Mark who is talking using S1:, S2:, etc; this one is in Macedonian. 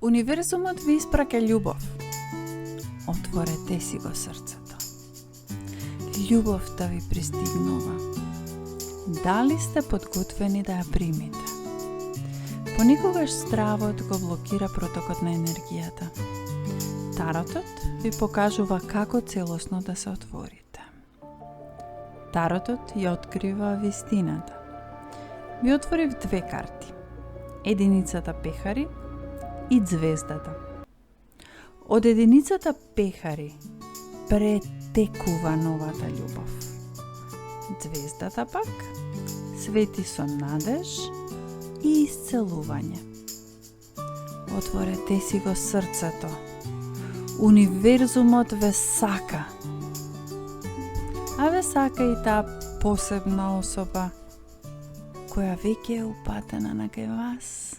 S1: Универзумот ви испраќа љубов. Отворете си го срцето. Љубовта ви пристигнува. Дали сте подготвени да ја примите? Поникогаш стравот го блокира протокот на енергијата. Таротот ви покажува како целосно да се отворите. Таротот ја открива вистината. Ви отворив две карти. Единицата пехари и звездата. Од единицата пехари претекува новата љубов. Звездата пак свети со надеж и исцелување. Отворете си го срцето. Универзумот ве сака. А ве сака и таа посебна особа која веќе е упатена на кај вас.